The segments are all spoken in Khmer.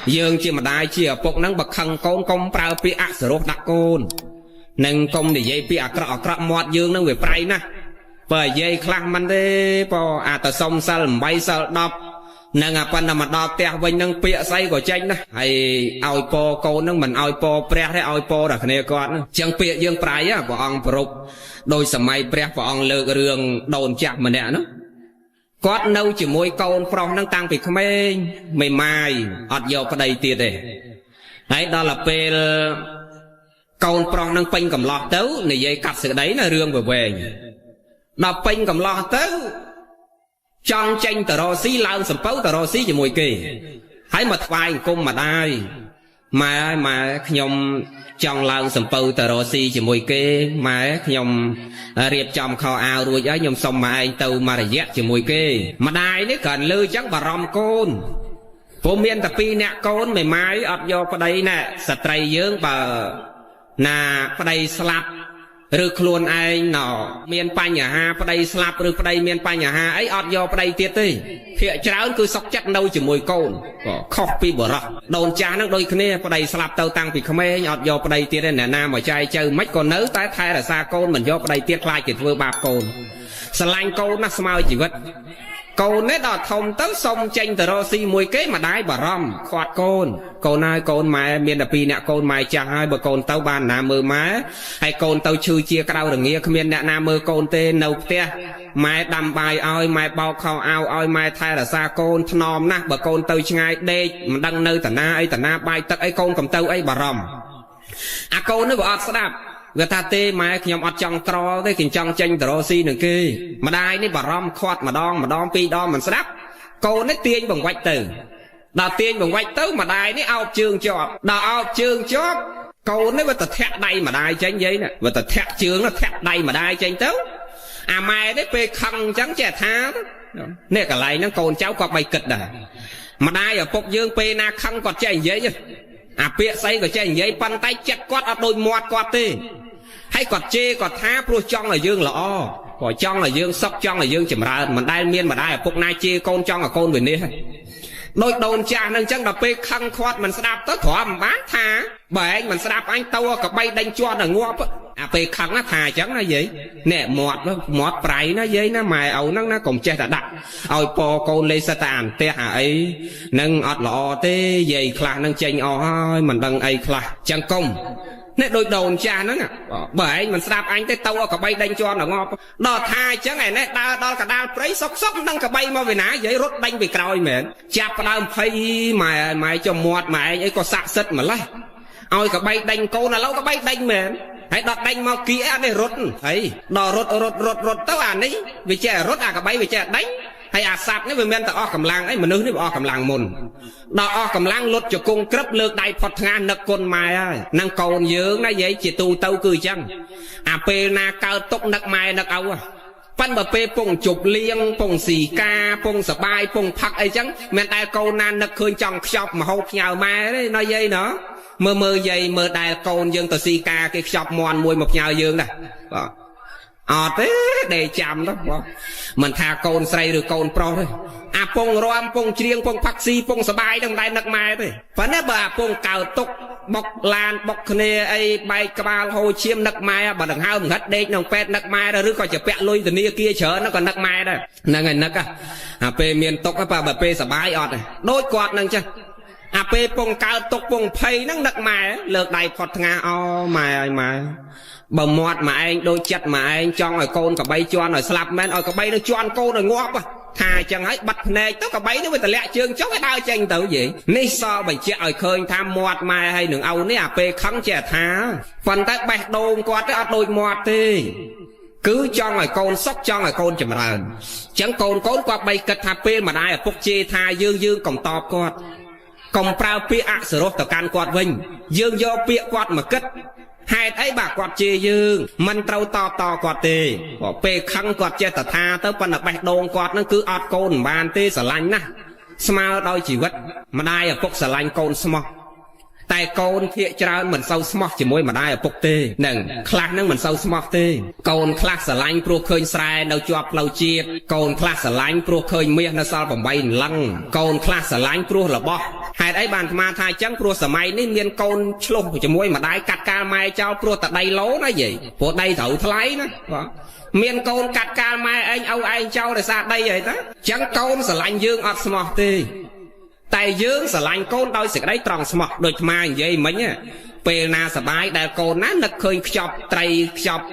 dương chỉ mà đại chỉ ở bọc nắng bậc khăng côn công prao pi ác sờ rốt đặc côn nâng công để dây pi ác cọ mọt dương nâng về prai na bởi dây khănมันthế po ta sông sal bay sal đập nâng pan nằm đập tè vinh nâng pi say của tranh na hay ao po côn nâng mình ao po pre hay ao po đặc này con chẳng pi dương prai á bọn ông prục đôi sầm mai pre bọn ông lơ rương đồn chạm mà nè nó có nâu chỉ môi côn prong nâng tăng bị khmê mày mai ọt vô cái đây tiệt đấy đó là pe côn prong nâng pin cầm lọt tấu này dây cắt sự đấy là rương về đọc pin cầm lọt tấu trong tranh tờ rô xí lao sầm pấu tờ rô xí chỉ môi kỳ hãy mặt vai cung mà đai mà nhom trong lao sầm pấu tờ rô xí chỉ môi kỳ mà nhom riệp trong kho ao rồi ấy nhom xong mà anh tàu mà dẹt chỉ môi kỳ mà đai đấy cần lư chắc bà rom côn phố miền tập pi nè côn mày mai ọt vô cái đây nè sạch trai dưỡng bà nà cái đây slap rư khuôn anh nọ miền pa nhà ha cái đây slap rư cái đây miền pa nhà ha ấy ọt vô cái đây tiệt đi hiện cháu cứ sọc chắc đâu chỉ mùi côn copy bờ rọ đồn cha nó đôi kia cái đây slap tàu tăng vì không ai ọt vô cái đây tiệt nè nam mà trai chơi mấy con nớ tái thay là xa côn mình vô cái đây tiệt lai chỉ vừa bạc côn slang côn nó smile chỉ vật côn nét đọt thông tới sông tranh tờ rô xi mùi kế mà đái bà rom khoát côn ai côn mai miền đập pi nè côn mai chàng hai bờ côn tàu bàn nam mơ má hay côn tàu chư chia cao đừng nghe miền nè nam mơ côn tê nâu te mai đầm bài oi mai bao khao ao oi mai thay là xa côn nòm nè bờ côn tàu ngay đê mà đăng nơi tả na bài tật ấy côn cầm tàu ấy bà rom côn nó bỏ đạp người ta tê mai nhom ọt trong tro cái kinh trong tranh tờ xi nè kia mà đai ní bà rom khoát mà đong pi đong mình sắp cô nó tiên bằng quạch từ đào tiên bằng quạch tới mà đai ní ao trường chọp đào ao trường chọp cô nó với tờ thét đây mà đai tranh giấy nè và tờ thét trường nó thét đây mà đai tranh tới mai đấy pe khăng trắng chè thá nè cả lại nó cồn cháu quạt bay kịch đà mà đai ở phục dương pe na khăng quạt chè giấy chứ bịa say của chè giấy pan tay chặt quạt ở đôi mọt quạt tê hay quạt chê quạt thá pro trong là dương là o quả trong là dương sóc trong là dương chìm ra mình đai miên mà đai ở phục nai chê con trong là con về nè đôi đồn cha nâng chân đập pe khăng khoát mình sẽ đạp tới thỏa mà bán tha bởi anh mình sẽ đạp anh tàu cả bay đánh cho là ngọp pe khăng nó thà chẳng là gì nè mọt prai nó giấy nó mài ẩu nó còn che đã đặt ôi po con lê sa tàn te hả ấy nâng ọt lọ tê dày khla nâng chênh ôi mình đăng ấy khla chẳng công nè đôi đồn cha nó nè bởi anh mình sẽ đạp anh tới tàu cả bay đánh cho là ngọp đò thà chẳng này nè đo cả đa prey sóc nâng cả bay mà về ná giấy rốt đánh bị còi mệt chạp đau phay mày cho mọt mày ấy có sạ sứt mà lấy ôi cả bay đánh cô là lâu cả bay đánh mệt hãy đọt đánh mau kia để rốt ấy đò rốt tao ấy vì trẻ rốt cả bay vì trẻ đánh hay sạp nó về men ta cầm lang ấy mà nữ nó cầm lang mồn đò cầm lang lột cho cung cấp lược đại phật ngan nực con mai năng còn dưỡng nó vậy chỉ tu tâu cười chăng pe na cao tốc nực mai nực âu pan bờ pe pong chụp liêng pong xì ca pong sờ bay pong phật ấy chăng men đại câu nan nực khơi trong shop mà hốt nhào mai đấy nói dây nữa mơ dây mơ đại côn dương tờ si ca cái shop mòn mùi một nhào dương này thế để chạm đó mình thà côn say được côn pro thôi pong rom pong chiêng pong phắc si pong sờ bay đằng đại nặc mai thôi và nếu bà pong cào túc bọc lan bọc nè ấy bay cà hồ chiêm nặc mai bà đằng hao hết đây nòng pet nặc mai rồi coi chợ pet lui từ nia kia chở nó còn nặc mai đây nè ngày nặc pe miền tốc bà pe sờ bay ọt này đôi quạt nằng chứ pe pong cao túc pong phay nằng nặc mai lược đại phật nga mày bờ mọt mà anh đôi chặt mà anh cho rồi côn cả bay cho rồi slap men rồi cả bay nó cho côn rồi ngọp thà chẳng ấy bật nè tất cả bay nó với tờ lẹ chương chó cái đau tranh tử gì ní so bảy trẻ ở khơi tham mọt mai hay đường âu ní pe khắng trẻ thá phần tay bẹt đồn quạt cái đôi mọt đi cứ cho rồi côn sóc cho rồi côn chầm rờn chẳng côn quạt bay kịch thà pe mà đai ở phúc chê thà dương còn to quạt còn prao pe sờ rốt tờ can quạt vinh dương do pe quạt mà kịch hai thấy bà quạt chê dương mình trâu to quạt tê pe khăng quạt che tờ tha tới phần là bạch đồn quạt nó cứ ọt côn bàn tê sờ lạnh nè smile đôi chỉ vật mà đai ở phúc sờ lạnh côn small តែកូនភាកច្រើនមិនសូវស្មោះជាមួយម្ដាយឪពុកទេនឹងខ្លះនឹងមិនសូវស្មោះទេកូនខ្លះស្រឡាញ់ព្រោះឃើញស្រែនៅជាប់ផ្លូវជាតិកូនខ្លះស្រឡាញ់ព្រោះឃើញមាសនៅសល់8លឹងកូនខ្លះស្រឡាញ់ព្រោះរបស់ហេតុអីបានអាត្មាថាអញ្ចឹងព្រោះសម័យនេះមានកូនឆ្លុះជាមួយម្ដាយកាត់កាលម៉ែចោលព្រោះតែដីឡូណាយាយព្រោះដីត្រូវថ្លៃណាបាទមានកូនកាត់កាលម៉ែឯងឪឯងចោលដោយសារដីហើយតាអញ្ចឹងកូនស្រឡាញ់យើងអត់ស្មោះទេតែយើងស្រឡាញ់កូនដោយសេចក្តីត្រង់ស្មោះដូចអានិយាយមិញពេលណាសបាយដែលកូនណានឹកឃើញខ្ចប់ត្រីខ្ចប់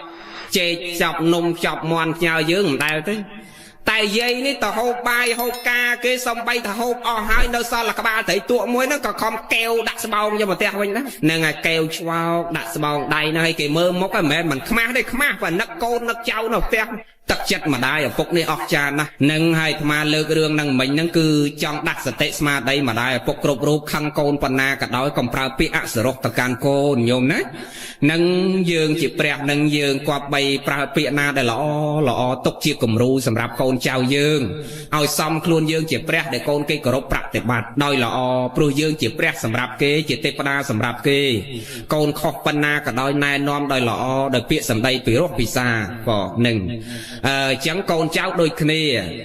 ចេកខ្ចប់នំខ្ចប់មាន់ផ្ញើយើងមិនដែលទេតែយាយនេះទៅហូបបាយហូបកាគេសំបីទៅហូបអស់ហើយនៅសល់ក្បាលត្រីទក់មួយហ្នឹងក៏ខំកែវដាក់ស្បោងយកមកផ្ទះវិញណាហ្នឹងហើយកែវឆ្វោកដាក់ស្បោងដៃហ្នឹងឲ្យគេមើលមុខហ្នឹងមិនមែនមិនខ្មាស់ទេខ្មាស់បើនឹកកូននឹកចៅនៅផ្ទះទឹកចិត្តម្ដាយឪពុកនេះអស់ចានណាស់នឹងឲ្យអាត្មាលើករឿងហ្នឹងមិញហ្នឹងគឺចង់ដាក់សតិស្មារតីម្ដាយឪពុកគ្រប់រូបខឹងកូនប៉ុណ្ណាក៏ដោយកុំប្រើពាក្យអសុរោះទៅកាន់កូនញោមណានឹងយើងជាព្រះនឹងយើងគប្បីប្រើពាក្យណាដែលល្អទុកជាគំរូសម្រាប់កូនចៅយើងឲ្យសមខ្លួនយើងជាព្រះដែលកូនគេគោរពប្រតិបត្តិដោយល្អព្រោះយើងជាព្រះសម្រាប់គេជាទេពតាសម្រាប់គេកូនខុសប៉ុណ្ណាក៏ដោយណែនាំដោយល្អដោយពាក្យសម្ដីពិរោះពិសាក៏នឹងអញ្ចឹងកូនចៅដូចគ្នា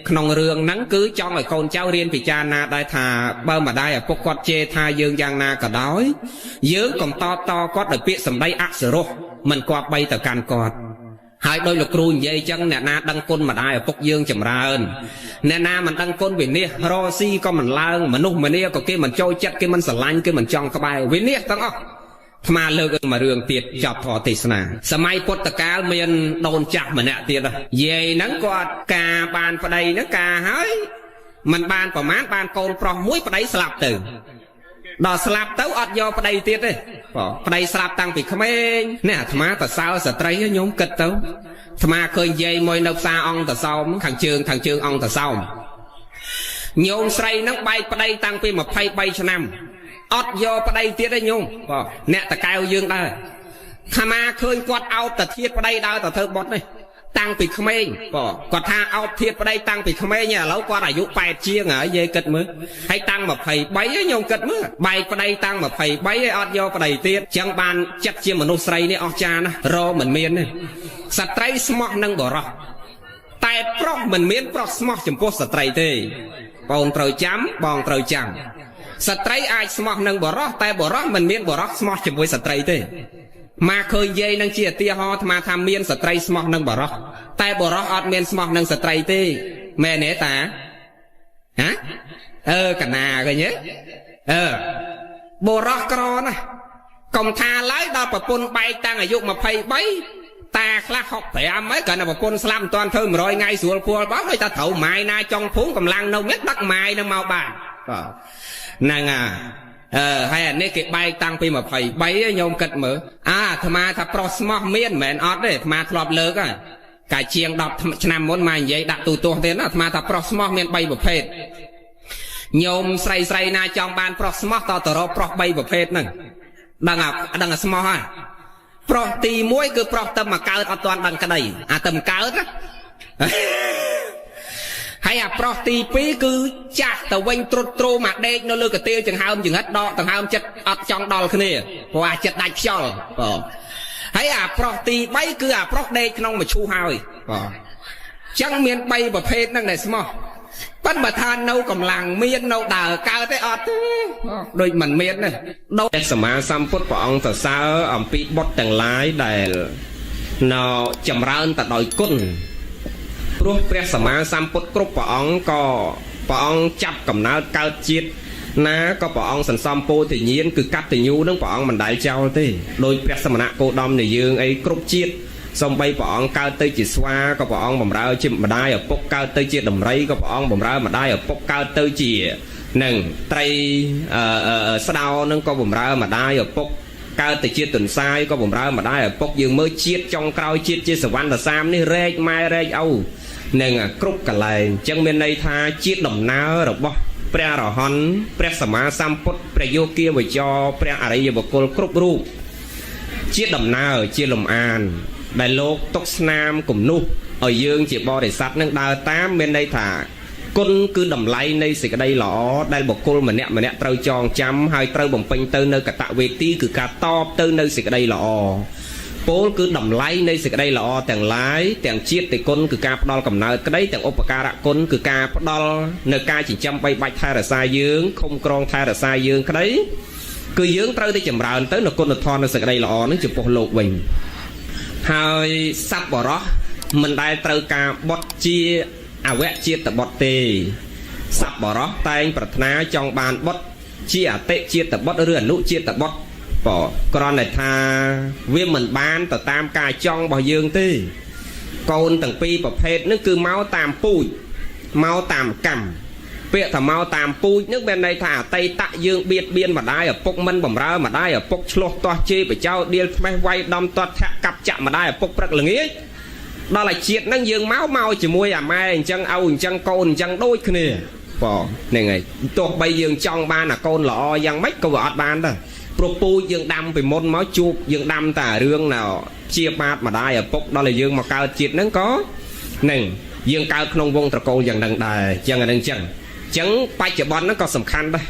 ក្នុងរឿងហ្នឹងគឺចង់ឲ្យកូនចៅរៀនពិចារណាដែរថាបើម្ដាយឪពុកគាត់ជេរថាយើងយ៉ាងណាក៏ដោយយើងកុំតគាត់ដោយពាក្យសម្ដីអសុរោះមិនគប្បីទៅកាន់គាត់ហើយដោយលោកគ្រូនិយាយអញ្ចឹងអ្នកណាដឹងគុណម្ដាយឪពុកយើងចម្រើនអ្នកណាមិនដឹងគុណវិនិច្ឆ័យរកស៊ីក៏មិនឡើងមនុស្សម្នាក៏គេមិនចូលចិត្តគេមិនស្រឡាញ់គេមិនចង់ក្បែរវិនិច្ឆ័យទាំងអស់ថ្មលើកមករឿងទៀតចប់ធម៌ទេសនាសម័យពុទ្ធកាលមានដូនចាស់ម្នាក់ទៀតយាយហ្នឹងគាត់ការបានប្តីហ្នឹងការហើយមិនបានប្រមាណបានកូនប្រុសមួយប្តីស្លាប់ទៅដល់ស្លាប់ទៅអត់យកប្តីទៀតទេប្តីស្លាប់តាំងពីក្មេងនេះអាត្មាតសើស្ត្រីញោមគិតទៅអាត្មាឃើញយាយមួយនៅផ្សារអង្គតសោមខាងជើងអង្គតសោមញោមស្រីហ្នឹងបែកប្តីតាំងពី23ឆ្នាំអត់យកប្តីទៀតទេញោមអ្នកតកែវយើងដែរអាត្មាឃើញគាត់អោបតាធៀបប្តីដើរទៅធ្វើបុណ្យនេះតាំងពីក្មេងគាត់ថាអោបធៀបប្តីតាំងពីក្មេងឥឡូវគាត់អាយុ8ជាងហើយយាយគិតមើលហើយតាំង23ញោមគិតមើលបែកប្តីតាំង23ហើយអត់យកប្តីទៀតចឹងបានចិត្តជាមនុស្សស្រីនេះអស់ចាណារមិនមានទេស្ត្រីស្មោះនឹងបរោះតែប្រុសមិនមានប្រុសស្មោះចំពោះស្ត្រីទេបងត្រូវចាំបងត្រូវចាំស្ត្រីអាចស្មោះនឹងបរោះតែបរោះមិនមានបរោះស្មោះជាមួយស្ត្រីទេមកឃើញយាយនឹងជាឧទាហរណ៍អាត្មាថាមានស្ត្រីស្មោះនឹងបរោះតែបរោះអត់មានស្មោះនឹងស្ត្រីទេមែនទេតាហ៎កណាឃើញទេបរោះក្រណាស់កុំថាឡើយដល់ប្រពន្ធបែកតាំងអាយុ23តាខ្លះ65ហើយគ្រាន់តែប្រពន្ធស្លាប់មិនទាន់ធ្វើ100ថ្ងៃស្រួលពួលបងដូចថាត្រូវម៉ាយណាចង់ភូមិកម្លាំងនៅមានដឹកម៉ាយនឹងមកបានហ្នឹងហើយអានេះគេបែកតាំងពី23ញោមគិតមើលអាត្មាថាប្រុសស្មោះមានមិនមែនអត់ទេអាត្មាធ្លាប់លើកហើយកាលជាង10ឆ្នាំមុនមកនិយាយដាក់ទូទាស់ទេណាអាត្មាថាប្រុសស្មោះមាន3ប្រភេទញោមស្រីណាចង់បានប្រុសស្មោះតទៅរកប្រុស3ប្រភេទហ្នឹងដឹងស្មោះហើយប្រុសទី1គឺប្រុសទៅមកកើតអត់ទាន់ដឹងក្តីអាទៅមកកើតណាហើយអាប្រុសទី2គឺចាស់ទៅវិញត្រុតត្រោមកដេកនៅលើកាទៀវចង្ហើមចង្ហិតដកដង្ហើមចិត្តអត់ចង់ដល់គ្នាព្រោះអាចិត្តដាច់ខ្យល់ហើយអាប្រុសទី3គឺអាប្រុសដេកក្នុងមឈូសហើយចឹងមាន3ប្រភេទហ្នឹងដែលស្មោះប៉ុន្តែបើថានៅកម្លាំងមាននៅដើរកើតទេអត់ទេដូចមិនមានទេដូចសម្មាសម្ពុទ្ធព្រះអង្គសរសើរអំពីបុត្រទាំងឡាយដែលនៅចម្រើនទៅដោយគុណព្រោះព្រះសម្មាសម្ពុទ្ធគ្រប់ព្រះអង្គក៏ព្រះអង្គចាប់កំណើតកើតជាតិណាក៏ព្រះអង្គសន្សំពោធិញ្ញាណគឺកតញ្ញូនឹងព្រះអង្គមិនដែលចោលទេដោយព្រះសមណគោតមនៃយើងអីគ្រប់ជាតិសំបីព្រះអង្គកើតទៅជាស្វាក៏ព្រះអង្គបម្រើជាម្ដាយឪពុកកើតទៅជាដំរីក៏ព្រះអង្គបម្រើម្ដាយឪពុកកើតទៅជានឹងត្រីស្ដោនឹងក៏បម្រើម្ដាយឪពុកកើតទៅជាទុនសាយក៏បម្រើម្ដាយឪពុកយើងមើលជាតិចុងក្រោយជាតិជាសវណ្ណសាមនេះរែកម៉ែរែកឪនឹងគ្រប់កន្លែងអញ្ចឹងមានន័យថាជាតិដំណើររបស់ព្រះអរហន្តព្រះសម្មាសម្ពុទ្ធព្រះយោគាវចរព្រះអរិយបុគ្គលគ្រប់រូបជាដំណើរជាលំអានដែលលោកទុកស្នាមគំនុះឲ្យយើងជាបរិស័ទនឹងដើរតាមមានន័យថា គុណគឺតម្លៃនៃសេចក្តីល្អដែលបុគ្គលម្នាក់ត្រូវចងចាំហើយត្រូវបំពេញទៅនៅកតវេទីគឺការតបទៅនៅសេចក្តីល្អពោលគឺតម្លៃនៃសេចក្តីល្អទាំងឡាយទាំងជាតិទេគុណគឺការផ្ដល់កំណើតក្តីទាំងឧបការៈគុណគឺការផ្ដល់នៅការចិញ្ចឹមបីបាច់ថែរក្សាយើងឃុំក្រងថែរក្សាយើងក្តីគឺយើងត្រូវតែចម្រើនទៅនៅគុណធម៌នៅសេចក្តីល្អនឹងចំពោះលោកវិញហើយសប្បុរសមិនដែលត្រូវការបត់ជាអវជាតិបុត្រទេសប្បុរសតែងប្រាថ្នាចង់បានបុត្រជាអតិជាតិបុត្រឬអនុជាតិបុត្របើគ្រាន់តែថាវាមិនបានទៅតាមការចង់របស់យើងទេកូនទាំងពីរប្រភេទនេះគឺមកតាមពូជមកតាមកម្មពាក្យថាមកតាមពូជនេះមានន័យថាអតីតយើងបៀតបៀនម្ដាយឪពុកមិនបំរើម្ដាយឪពុកឆ្លោះទាស់ជេរបចោដៀលថ្មេះវាយដំទាត់ធាក់កាប់ចាក់ម្ដាយឪពុកព្រឹកល្ងាចដល់ឲ្យជាតិហ្នឹងយើងមកជាមួយអាម៉ែអញ្ចឹងឲ្យអញ្ចឹងកូនអញ្ចឹងដូចគ្នាបងហ្នឹងហើយទោះបីយើងចង់បានអាកូនល្អយ៉ាងម៉េចក៏វាអត់បានដែរព្រោះពូជយើងដាំពីមុនមកជួបយើងដាំតែរឿងណៅជាបាតម្ដាយឪពុកដល់ឲ្យយើងមកកើតជាតិហ្នឹងក៏ហ្នឹងយើងកើតក្នុងវងត្រកូលយ៉ាងហ្នឹងដែរអញ្ចឹងអាហ្នឹងអញ្ចឹងបច្ចុប្បន្នហ្នឹងក៏សំខាន់ដែរ